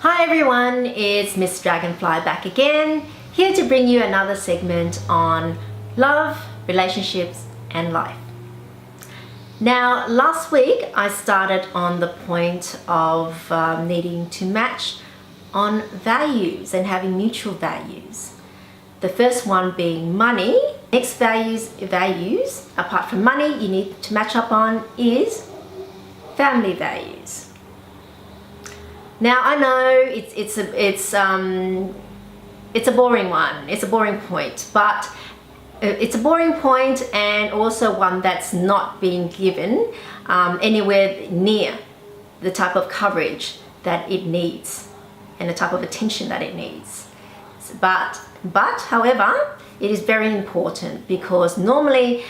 Hi everyone, it's Miss Dragonfly back again, here to bring you another segment on love, relationships and life. Now last week I started on the point of needing to match on values and having mutual values. The first one being money. Next values apart from money you need to match up on is family values. Now I know it's a boring one. It's a boring point, but it's a boring point and also one that's not being given anywhere near the type of coverage that it needs and the type of attention that it needs. But however, it is very important because normally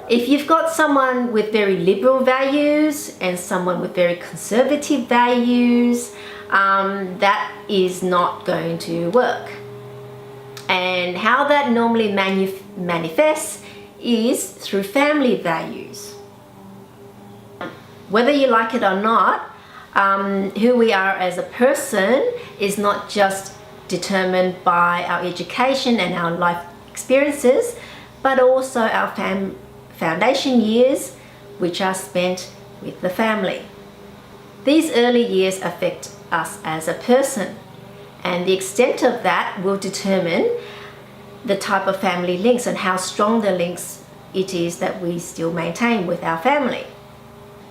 if you've got someone with very liberal values and someone with very conservative values, that is not going to work. And how that normally manifests is through family values. Whether you like it or not, who we are as a person is not just determined by our education and our life experiences, but also our foundation years, which are spent with the family. These early years affect us as a person, and the extent of that will determine the type of family links and how strong the links it is that we still maintain with our family.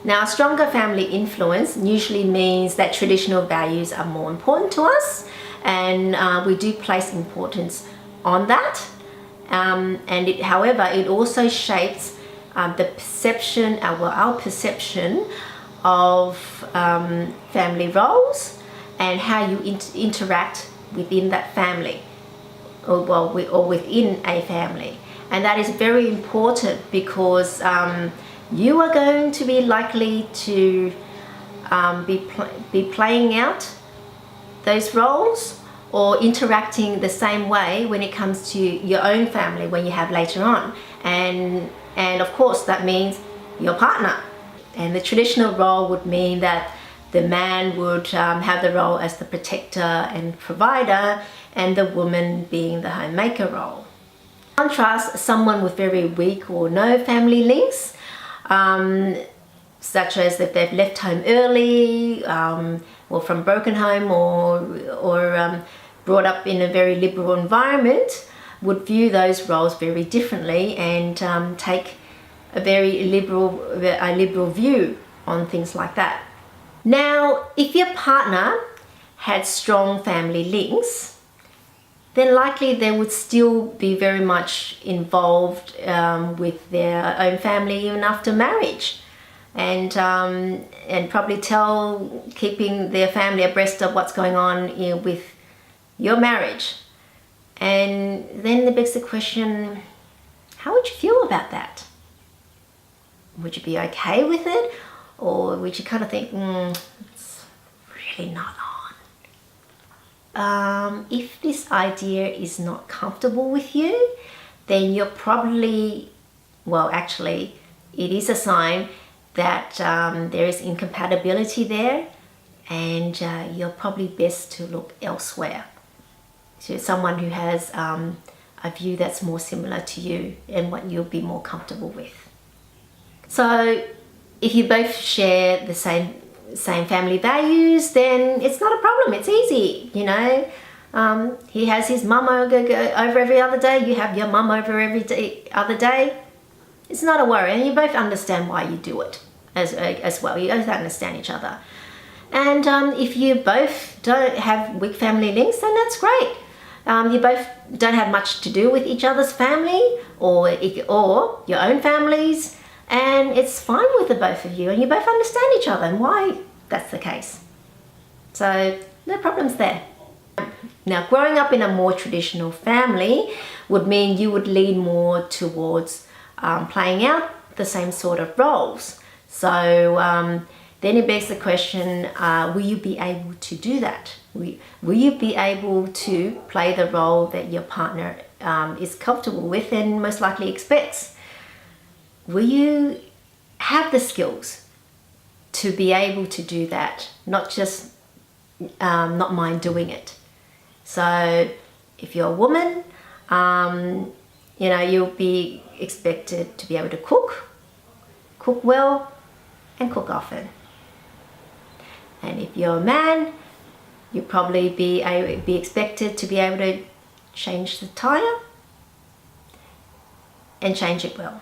Now, a stronger family influence usually means that traditional values are more important to us, and we do place importance on that. However, it also shapes the perception, our perception of family roles and how you interact within that family or within a family. And that is very important because you are going to be likely to be playing out those roles or interacting the same way when it comes to your own family when you have later on. And of course that means your partner. And the traditional role would mean that the man would have the role as the protector and provider, and the woman being the homemaker role. In contrast, someone with very weak or no family links, such as if they've left home early, or from broken home, or brought up in a very liberal environment, would view those roles very differently and take a very liberal view on things like that. Now, if your partner had strong family links, then likely they would still be very much involved with their own family even after marriage, and probably keeping their family abreast of what's going on with your marriage. And then it begs the question, how would you feel about that? Would you be okay with it? Or would you kind of think, it's really not on? If this idea is not comfortable with you, then you're probably, well actually, it is a sign that there is incompatibility there, and you're probably best to look elsewhere. So someone who has a view that's more similar to you and what you'll be more comfortable with. So if you both share the same family values, then it's not a problem. It's easy, you know. He has his mum over every other day. You have your mum over every other day. It's not a worry, and you both understand why you do it as well. You both understand each other. And if you both don't have weak family links, then that's great. You both don't have much to do with each other's family or your own families, and it's fine with the both of you, and you both understand each other and why that's the case. So no problems there. Now, growing up in a more traditional family would mean you would lean more towards playing out the same sort of roles. So then it begs the question, will you be able to do that? Will you be able to play the role that your partner is comfortable with and most likely expects? Will you have the skills to be able to do that? Not just not mind doing it. So if you're a woman, you'll be expected to be able to cook well, and cook often. And if you're a man, you'll probably be expected to be able to change the tire and change it well.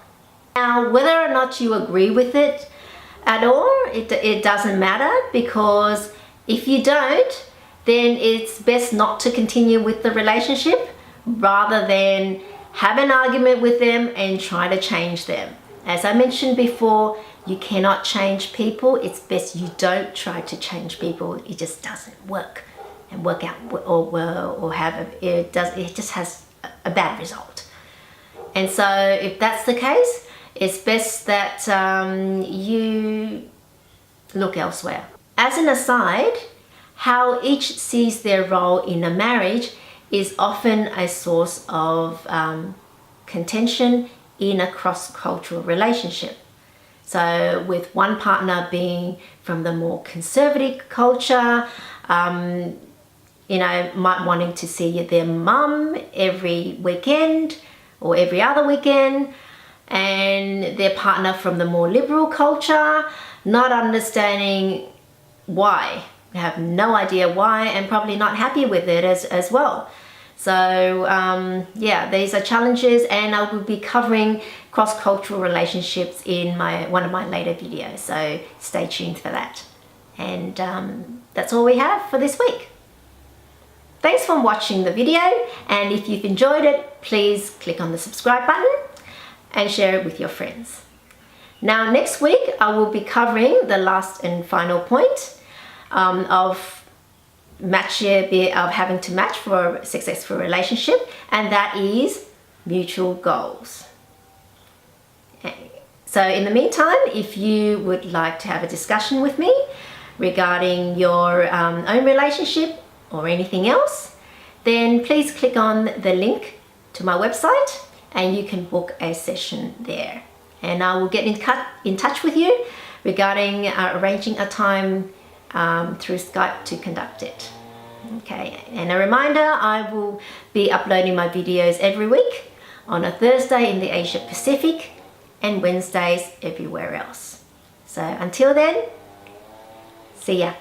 Now, whether or not you agree with it at all, it doesn't matter, because if you don't, then it's best not to continue with the relationship rather than have an argument with them and try to change them. As I mentioned before, you cannot change people. It's best you don't try to change people. It just doesn't work and work out or it just has a bad result. And so if that's the case, it's best that you look elsewhere. As an aside, how each sees their role in a marriage is often a source of contention in a cross-cultural relationship. So with one partner being from the more conservative culture, might wanting to see their mum every weekend or every other weekend, and their partner from the more liberal culture, not understanding why. They have no idea why, and probably not happy with it as well. So these are challenges, and I will be covering cross-cultural relationships in one of my later videos, so stay tuned for that. And that's all we have for this week. Thanks for watching the video, and if you've enjoyed it, please click on the subscribe button and share it with your friends. Now next week I will be covering the last and final point of having to match for a successful relationship, and that is mutual goals. So in the meantime, if you would like to have a discussion with me regarding your own relationship or anything else, then please click on the link to my website and you can book a session there, and I will get in touch with you regarding arranging a time through Skype to conduct it. Okay, and a reminder, I will be uploading my videos every week on a Thursday in the Asia Pacific and Wednesdays everywhere else. So until then, see ya.